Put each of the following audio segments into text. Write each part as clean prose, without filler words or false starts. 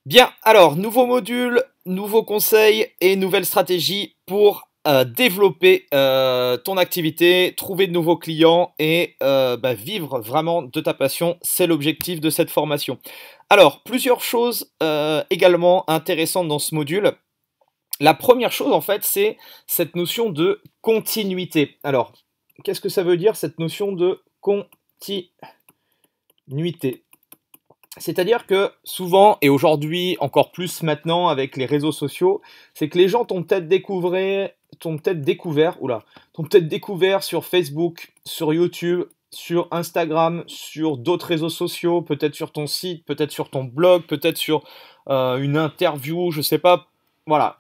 Bien, alors, nouveau module, nouveaux conseils et nouvelle stratégie pour développer ton activité, trouver de nouveaux clients et vivre vraiment de ta passion. C'est l'objectif de cette formation. Alors, plusieurs choses également intéressantes dans ce module. La première chose, en fait, c'est cette notion de continuité. Alors, qu'est-ce que ça veut dire, cette notion de continuité? C'est-à-dire que souvent, et aujourd'hui encore plus maintenant avec les réseaux sociaux, c'est que les gens t'ont peut-être découvert sur Facebook, sur YouTube, sur Instagram, sur d'autres réseaux sociaux, peut-être sur ton site, peut-être sur ton blog, peut-être sur une interview, je sais pas. Voilà,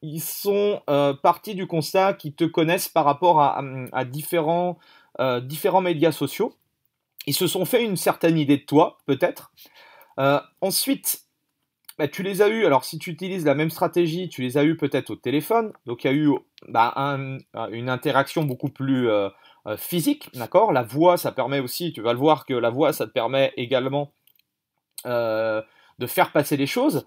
ils sont partis du constat qu'ils te connaissent par rapport à différents médias sociaux. Ils se sont fait une certaine idée de toi, peut-être. Ensuite, tu les as eus, alors si tu utilises la même stratégie, tu les as eus peut-être au téléphone, donc il y a eu une interaction beaucoup plus physique, d'accord? La voix, ça permet aussi, tu vas le voir que la voix, ça te permet également euh, de faire passer les choses.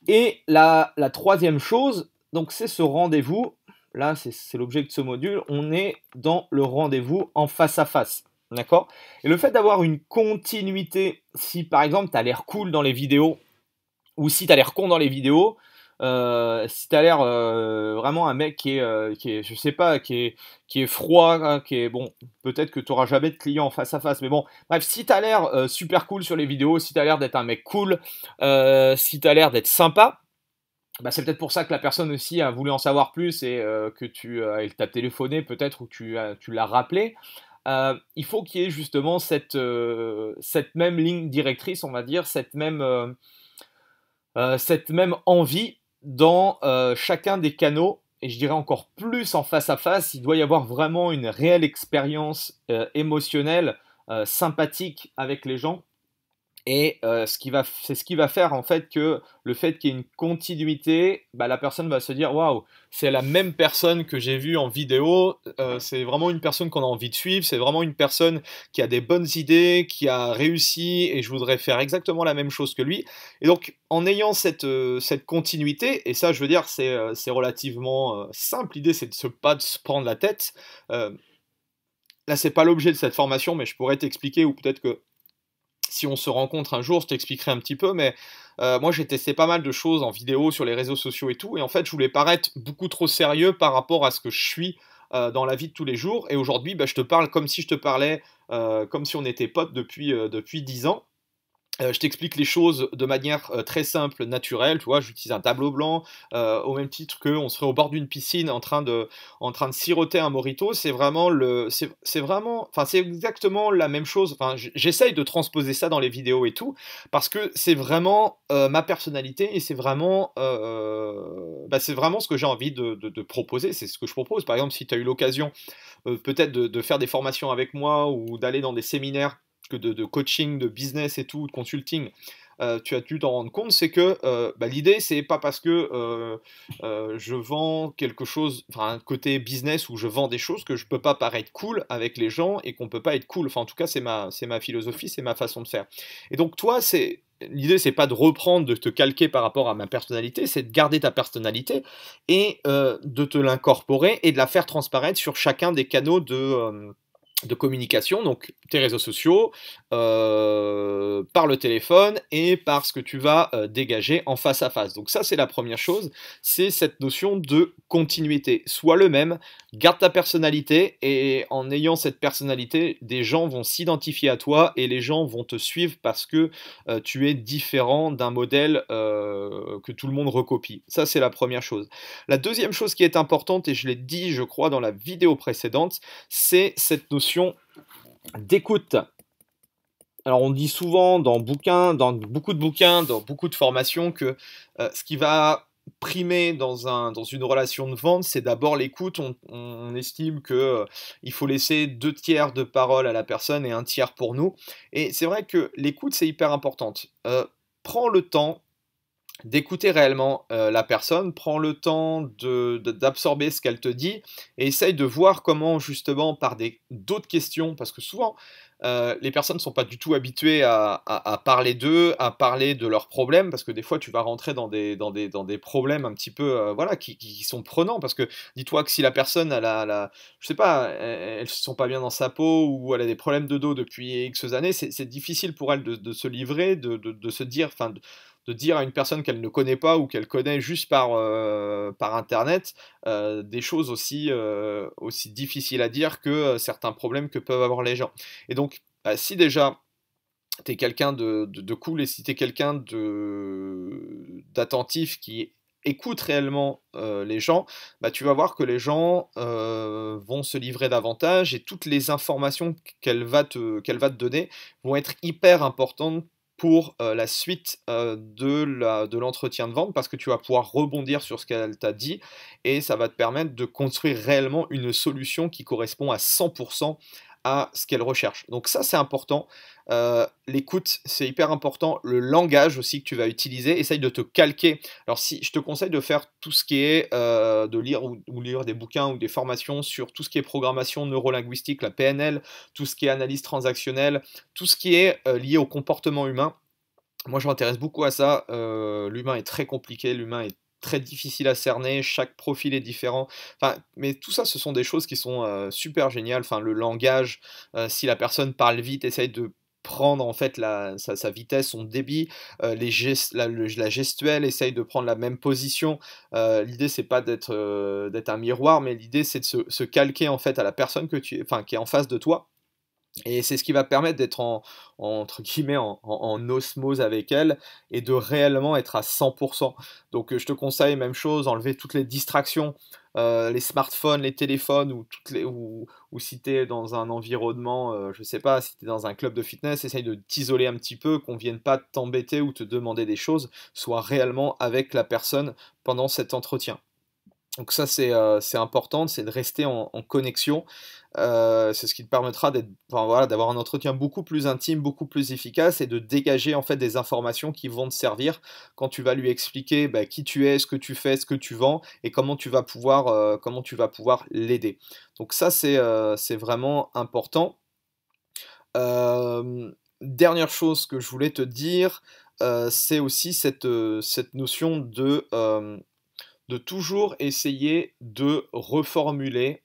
Et la troisième chose, donc c'est ce rendez-vous, là c'est l'objet de ce module, on est dans le rendez-vous en face à face. D'accord? Et le fait d'avoir une continuité, si par exemple tu as l'air cool dans les vidéos, ou si tu as l'air con dans les vidéos, si tu as l'air vraiment un mec qui est, je sais pas, qui est froid, hein, qui est bon, peut-être que tu n'auras jamais de client face à face, mais bon, bref, si tu as l'air super cool sur les vidéos, si tu as l'air d'être un mec cool, si tu as l'air d'être sympa, bah, c'est peut-être pour ça que la personne aussi a voulu en savoir plus et que elle t'a téléphoné peut-être ou tu l'as rappelé. Il faut qu'il y ait justement cette même ligne directrice, on va dire, cette même envie dans chacun des canaux, et je dirais encore plus en face à face. Il doit y avoir vraiment une réelle expérience émotionnelle, sympathique avec les gens. Et c'est ce qui va faire en fait que le fait qu'il y ait une continuité, bah, la personne va se dire waouh, c'est la même personne que j'ai vue en vidéo, c'est vraiment une personne qu'on a envie de suivre, c'est vraiment une personne qui a des bonnes idées, qui a réussi et je voudrais faire exactement la même chose que lui. Et donc en ayant cette continuité, et ça je veux dire c'est relativement simple, l'idée c'est de pas de se prendre la tête. Euh, Là c'est pas l'objet de cette formation, mais je pourrais t'expliquer ou peut-être que si on se rencontre un jour, je t'expliquerai un petit peu, mais moi j'ai testé pas mal de choses en vidéo sur les réseaux sociaux et tout, et en fait je voulais paraître beaucoup trop sérieux par rapport à ce que je suis dans la vie de tous les jours, et aujourd'hui bah, je te parle comme si je te parlais, comme si on était potes depuis 10 ans. Je t'explique les choses de manière très simple, naturelle, tu vois, j'utilise un tableau blanc, au même titre qu'on serait au bord d'une piscine en train de siroter un mojito, c'est vraiment, enfin c'est exactement la même chose, enfin j'essaye de transposer ça dans les vidéos et tout, parce que c'est vraiment ma personnalité et c'est vraiment ce que j'ai envie de proposer, c'est ce que je propose. Par exemple, si tu as eu l'occasion peut-être de faire des formations avec moi ou d'aller dans des séminaires de coaching, de business et tout, de consulting, tu as dû t'en rendre compte, c'est que l'idée, c'est pas parce que je vends quelque chose, enfin un côté business où je vends des choses que je peux pas paraître cool avec les gens et qu'on peut pas être cool. Enfin, en tout cas, c'est ma philosophie, c'est ma façon de faire. Et donc, toi, l'idée, c'est pas de reprendre, de te calquer par rapport à ma personnalité, c'est de garder ta personnalité et de te l'incorporer et de la faire transparaître sur chacun des canaux de communication, donc tes réseaux sociaux, par le téléphone et par ce que tu vas dégager en face à face. Donc ça, c'est la première chose, c'est cette notion de continuité. Sois le même, garde ta personnalité et en ayant cette personnalité, des gens vont s'identifier à toi et les gens vont te suivre parce que tu es différent d'un modèle que tout le monde recopie. Ça, c'est la première chose. La deuxième chose qui est importante, et je l'ai dit, je crois, dans la vidéo précédente, c'est cette notion d'écoute. Alors on dit souvent dans beaucoup de bouquins, dans beaucoup de formations, que ce qui va primer dans une relation de vente, c'est d'abord l'écoute. On estime que il faut laisser 2 tiers de parole à la personne et 1 tiers pour nous. Et c'est vrai que l'écoute, c'est hyper importante. Prends le temps d'écouter réellement la personne, prends le temps d'absorber ce qu'elle te dit et essaye de voir comment justement par d'autres questions, parce que souvent les personnes ne sont pas du tout habituées à parler d'eux, à parler de leurs problèmes, parce que des fois tu vas rentrer dans des problèmes un petit peu voilà, qui sont prenants, parce que dis-toi que si la personne, je sais pas, elle se sent pas bien dans sa peau ou elle a des problèmes de dos depuis X années, c'est difficile pour elle de se livrer, de se dire, enfin, de dire à une personne qu'elle ne connaît pas ou qu'elle connaît juste par internet des choses aussi difficiles à dire que certains problèmes que peuvent avoir les gens. Et donc, si déjà tu es quelqu'un de cool et si tu es quelqu'un d'attentif qui écoute réellement les gens, bah, tu vas voir que les gens vont se livrer davantage et toutes les informations qu'elle va te donner vont être hyper importantes pour la suite de l'entretien de vente parce que tu vas pouvoir rebondir sur ce qu'elle t'a dit et ça va te permettre de construire réellement une solution qui correspond à 100% à ce qu'elle recherche. Donc ça, c'est important. L'écoute, c'est hyper important. Le langage aussi que tu vas utiliser, essaye de te calquer. Alors si je te conseille de faire tout ce qui est de lire ou lire des bouquins ou des formations sur tout ce qui est programmation neurolinguistique, la PNL, tout ce qui est analyse transactionnelle, tout ce qui est lié au comportement humain. Moi, je m'intéresse beaucoup à ça. L'humain est très compliqué, l'humain est très difficile à cerner, chaque profil est différent. Enfin, mais tout ça, ce sont des choses qui sont super géniales. Enfin, le langage, si la personne parle vite, essaye de prendre en fait sa vitesse, son débit, les gestes, la gestuelle, essaye de prendre la même position. L'idée, c'est pas d'être un miroir, mais l'idée, c'est de se calquer en fait à la personne enfin, qui est en face de toi et c'est ce qui va permettre d'être entre guillemets en osmose avec elle et de réellement être à 100%. Donc je te conseille, même chose, enlever toutes les distractions, les smartphones, les téléphones ou si tu es dans un environnement, je sais pas, si tu es dans un club de fitness, essaye de t'isoler un petit peu, qu'on vienne pas t'embêter ou te demander des choses, sois réellement avec la personne pendant cet entretien. Donc ça, c'est important, c'est de rester en connexion. C'est ce qui te permettra enfin, voilà, d'avoir un entretien beaucoup plus intime, beaucoup plus efficace et de dégager en fait des informations qui vont te servir quand tu vas lui expliquer bah, qui tu es, ce que tu fais, ce que tu vends et comment tu vas pouvoir l'aider. Donc ça, c'est vraiment important. Dernière chose que je voulais te dire, c'est aussi cette notion de toujours essayer de reformuler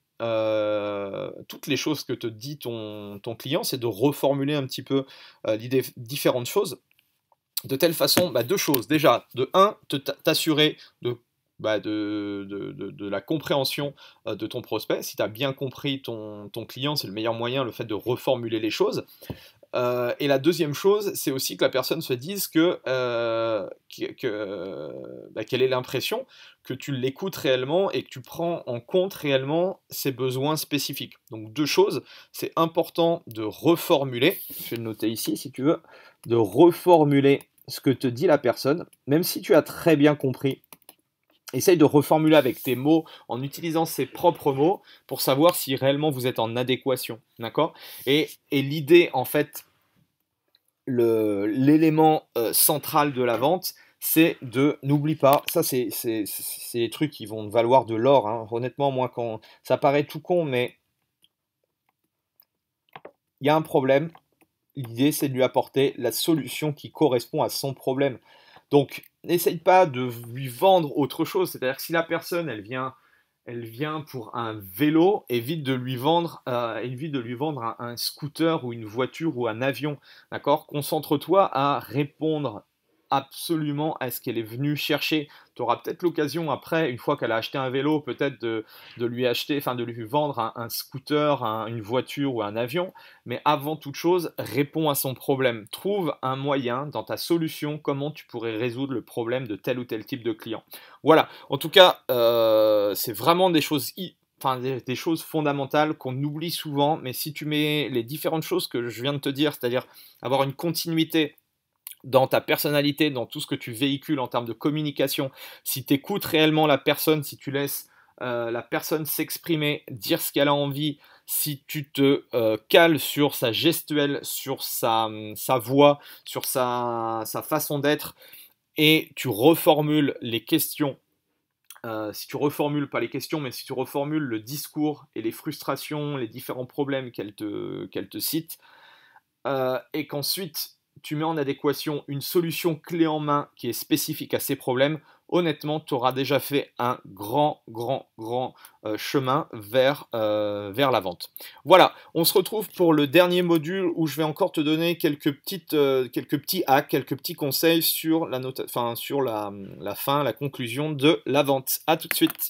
toutes les choses que te dit ton client, c'est de reformuler un petit peu l'idée, différentes choses, de telle façon, bah, deux choses. Déjà, de un, t'assurer de la compréhension de ton prospect. Si tu as bien compris ton client, c'est le meilleur moyen, le fait de reformuler les choses. Et la deuxième chose, c'est aussi que la personne se dise qu'elle ait l'impression que tu l'écoutes réellement et que tu prends en compte réellement ses besoins spécifiques. Donc deux choses, c'est important de reformuler, je vais le noter ici si tu veux, de reformuler ce que te dit la personne, même si tu as très bien compris. Essaye de reformuler avec tes mots, en utilisant ses propres mots, pour savoir si réellement vous êtes en adéquation, d'accord? Et l'idée, en fait, l'élément central de la vente, c'est n'oublie pas, ça c'est des trucs qui vont valoir de l'or, hein. Honnêtement, moi, quand ça paraît tout con, mais il y a un problème, l'idée c'est de lui apporter la solution qui correspond à son problème. Donc, n'essaye pas de lui vendre autre chose. C'est-à-dire que si la personne, elle vient pour un vélo, évite de lui vendre un scooter ou une voiture ou un avion. D'accord? Concentre-toi à répondre absolument à ce qu'elle est venue chercher. Tu auras peut-être l'occasion après, une fois qu'elle a acheté un vélo, peut-être de lui acheter, enfin de lui vendre un scooter, une voiture ou un avion. Mais avant toute chose, réponds à son problème. Trouve un moyen dans ta solution comment tu pourrais résoudre le problème de tel ou tel type de client. Voilà. En tout cas, c'est vraiment des choses, enfin, des choses fondamentales qu'on oublie souvent. Mais si tu mets les différentes choses que je viens de te dire, c'est-à-dire avoir une continuité dans ta personnalité, dans tout ce que tu véhicules en termes de communication, si tu écoutes réellement la personne, si tu laisses la personne s'exprimer, dire ce qu'elle a envie, si tu te cales sur sa gestuelle, sur sa voix, sur sa façon d'être, et tu reformules les questions, si tu reformules pas les questions, mais si tu reformules le discours et les frustrations, les différents problèmes qu'elle te cite, et qu'ensuite tu mets en adéquation une solution clé en main qui est spécifique à ces problèmes, honnêtement, tu auras déjà fait un grand chemin vers la vente. Voilà, on se retrouve pour le dernier module où je vais encore te donner quelques petits hacks, quelques petits conseils sur la fin, la conclusion de la vente. À tout de suite.